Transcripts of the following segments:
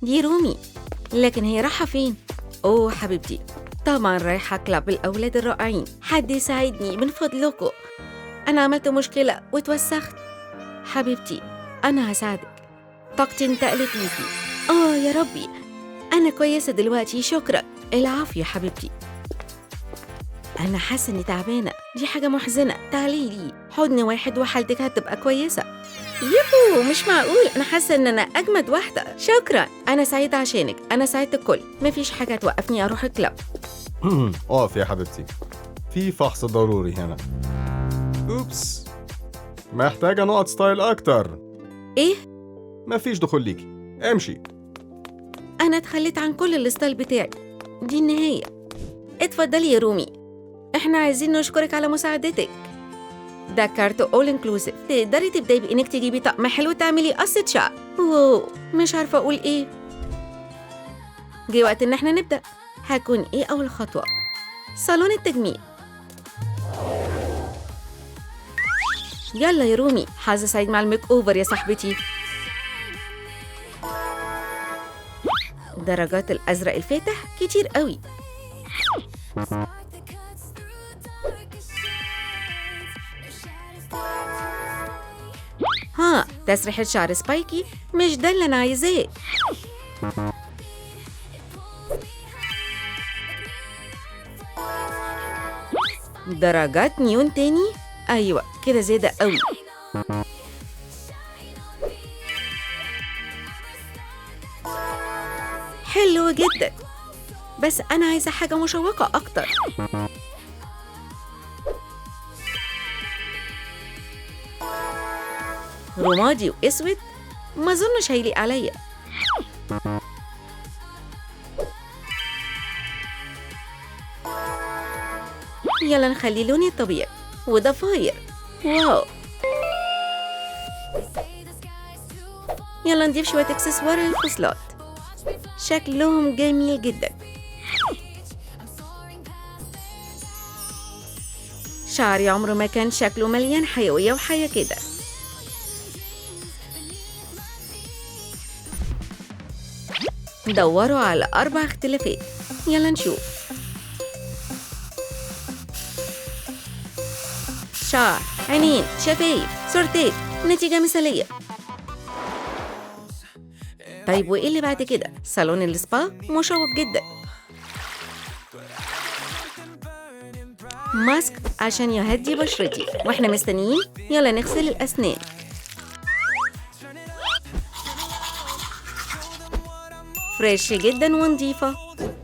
دي رومي، لكن هي رايحة فين؟ أوه حبيبتي، طبعاً رايحة كلاب الأولاد الرائعين. حد يساعدني من فضلكم، أنا عملت مشكلة واتوسخت. حبيبتي أنا هساعدك، طاقتي انتقلت ليكي. يا ربي، أنا كويسة دلوقتي شكراً. العافية يا حبيبتي. أنا حاسة إني تعبانة، دي حاجة محزنة. تعالي لي حضن واحد وحالتك هتبقى كويسة. يوهو، مش معقول، أنا حاسة إن أنا أجمد واحدة. شكراً، أنا سعيدة عشانك، أنا سعيدة الكل. مفيش حاجة توقفني أروح الكلاب. اقف يا حبيبتي، في فحص ضروري هنا. أوبس، محتاجة نقط ستايل أكتر. إيه؟ مفيش دخول ليكي، امشي. أنا اتخليت عن كل الستايل بتاعي، دي النهاية. اتفضلي يا رومي، إحنا عايزين نشكرك على مساعدتك. ده كارت أول إنكلوسيف، تقدري تبدأي بإنك تجيبي طقم حلو تعملي قصة شعر. واو، مش عارفة أقول إيه. جه وقت إن إحنا نبدأ. هكون إيه أول خطوة؟ صالون التجميل. يلا يا رومي، حظ سعيد مع الميك أوفر يا صاحبتي. درجات الأزرق الفاتح كتير قوي. تسريحة شعر سبايكي، مش ده اللي أنا عايزاه. درجات نيون تاني، أيوة كده زيادة قوي. حلو جدا، بس أنا عايزة حاجة مشوقة أكتر. رمادي وأسود، ما أظنش هيليق عليا. يلا نخلي لوني طبيعي وضفاير. واو، يلا نضيف شوية اكسسوار للفصلات، شكلهم جميل جدا. شعري عمره ما كان شكله مليان حيوية وحياة كده. دوروا على 4 اختلافات، يلا نشوف. شعر، عينين، شفايف، صورتين، نتيجة مثالية. طيب وإيه اللي بعد كده؟ صالون السبا مشوق جدا. ماسك عشان يهدي بشرتي واحنا مستنيين. يلا نغسل الأسنان. فريش جدا ونظيفة.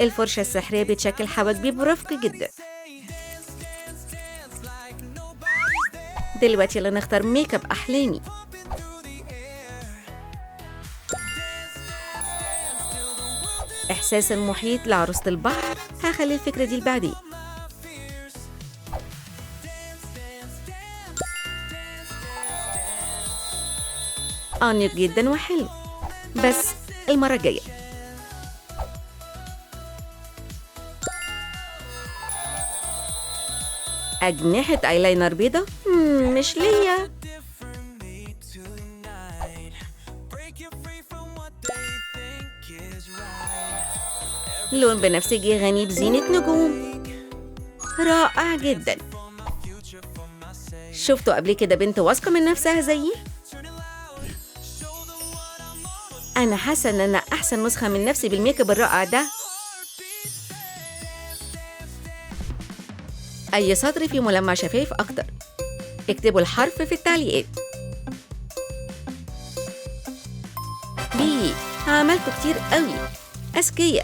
الفرشة السحرية بتشكل حواجبي برفق جدا. دلوقتي يلا نختار ميك اب أحلامي. إحساس المحيط لعروسة البحر، هخلي الفكرة دي لبعدين. أنيق جدا وحلو، بس المرة الجاية. أجنحة أيلاينر بيضة، مش ليا. لون بنفسجي غني بزينة نجوم، رائع جدا. شفتوا قبل كده بنت واثقة من نفسها زيي؟ أنا حاسة إن أنا أحسن نسخة من نفسي بالميك اب الرائع ده. أي سطر فيه ملمع شفايف أكتر، اكتبوا الحرف في التعليقات. بي عملته كتير قوي، أذكية.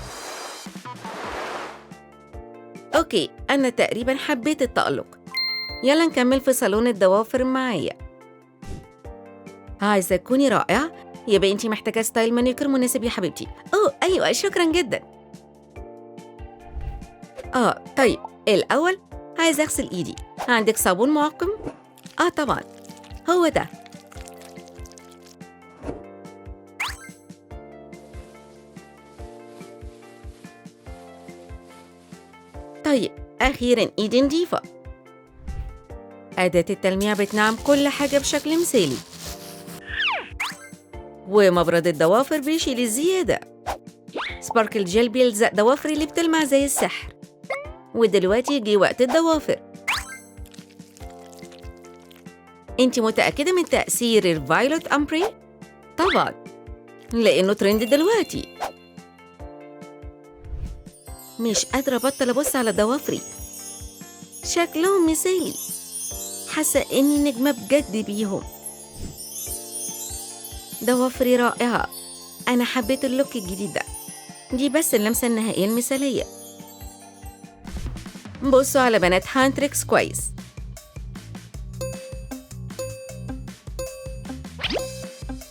أوكي، أنا تقريبا حبيت التألق. يلا نكمل في صالون الضوافر معايا. عايزة تكوني رائعة، يبقى انتي محتاجة ستايل مانيكير مناسب يا حبيبتي. أيوة شكرا جدا. طيب الأول عايزة أغسل إيدي. عندك صابون معقم؟ طبعا، هو ده. طيب أخيراً إيدي نضيفة. أداة التلميع بتنعم كل حاجة بشكل مثالي. ومبرد الضوافر بيشيل الزيادة. سباركل جيل بيلزق ضوافري اللي بتلمع زي السحر. ودلوقتي جه وقت الضوافر. انتي متأكدة من تأثير الفايلوت أمبري؟ طبعاً، لأنه ترند دلوقتي. مش قادرة أبطل أبص على ضوافري، شكلهم مثالي. حاسة إني نجمة بجد بيهم. ضوافري رائعة. أنا حبيت اللوك الجديد ده. دي بس اللمسة النهائية المثالية. بصوا على بنات هانتريكس كويس.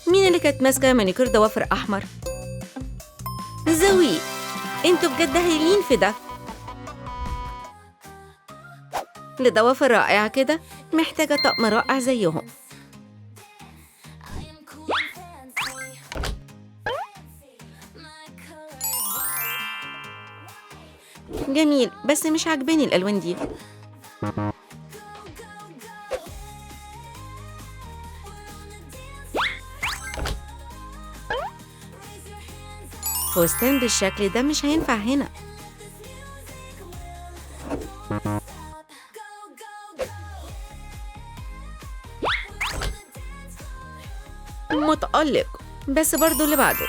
مين اللي كانت ماسكة مانيكير ضوافر أحمر؟ زوي، انتوا بجد هايلين في ده. لضوافر رائعة كده محتاجة طقم رائع زيهم. جميل، بس مش عاجباني الألوان دي. فستان بالشكل ده مش هينفع هنا. متألق، بس برضو اللي بعده.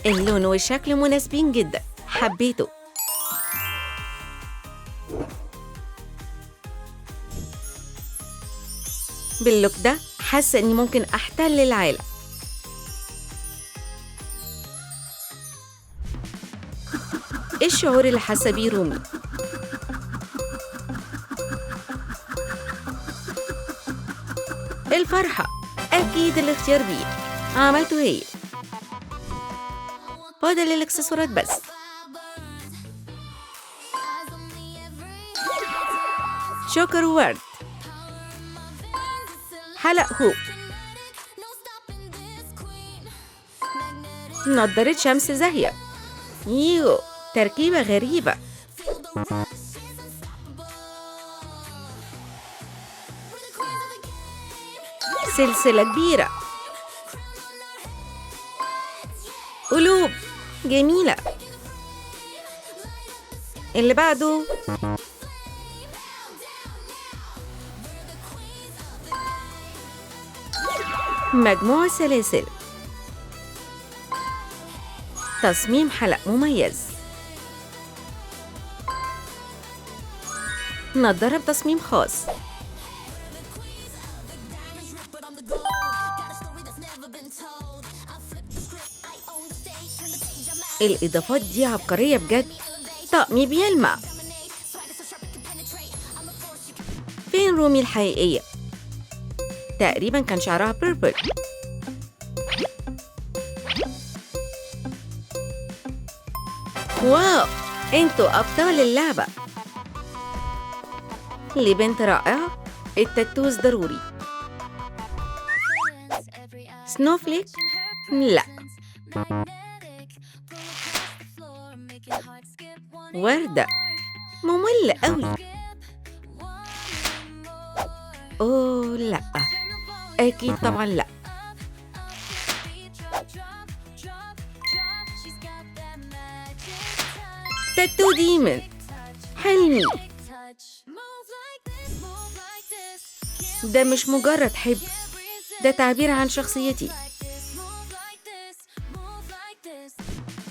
اللون والشكل مناسبين جدا، حبيته. باللوك ده حاسة إني ممكن أحتل العالم. إيه الشعور اللي حاسة بيه رومي؟ الفرحة، أكيد الاختيار بيه. عملته هي. فاضل الإكسسوارات بس. شوكر وورد، حلق هوب، نضارة شمس زاهية. يو، تركيبة غريبة. سلسلة كبيرة، قلوب جميلة. اللي بعده مجموع سلاسل، تصميم حلق مميز، نضارة بتصميم خاص. الإضافات دي عبقرية بجد. طقمي بيلمع. فين رومي الحقيقية؟ تقريبا كان شعرها بيربل. واو، انتوا أبطال اللعبة. لبنت رائعة، التاتوز ضروري. سنوفليك؟ لا. وردة؟ ممل قوي. أوه لا، أكيد طبعا لا. تاتو ديمن، حلمي. ده مش مجرد حب، ده تعبير عن شخصيتي.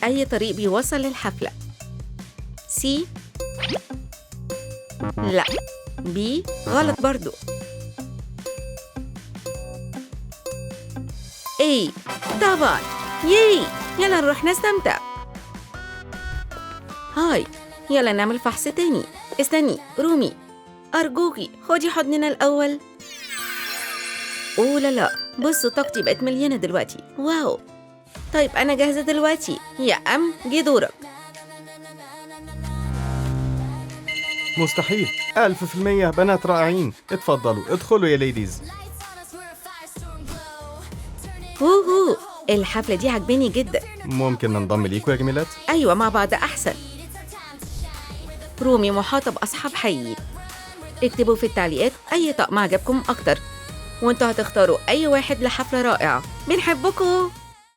أي طريق بيوصل للحفلة. سي؟ لا. بي؟ غلط برضو. اي طبعا. ياي، يلا نروح نستمتع. هاي، يلا نعمل فحص تاني. استني رومي، أرجوكي خدي حضننا الأول. أوه لا لا، بصوا طاقتي بقت مليانة دلوقتي. واو. طيب أنا جاهزة دلوقتي. يا جه دورك. مستحيل. 1000% بنات رائعين. اتفضلوا ادخلوا يا ليديز. هو الحفلة دي عجباني جدا. ممكن ننضم ليكوا يا جميلات؟ أيوة، مع بعض أحسن. رومي محاطة بأصحاب حقيقيين. اكتبوا في التعليقات أي طقم عجبكم أكتر، وانتوا هتختاروا أي واحد لحفلة رائعة. بنحبكم.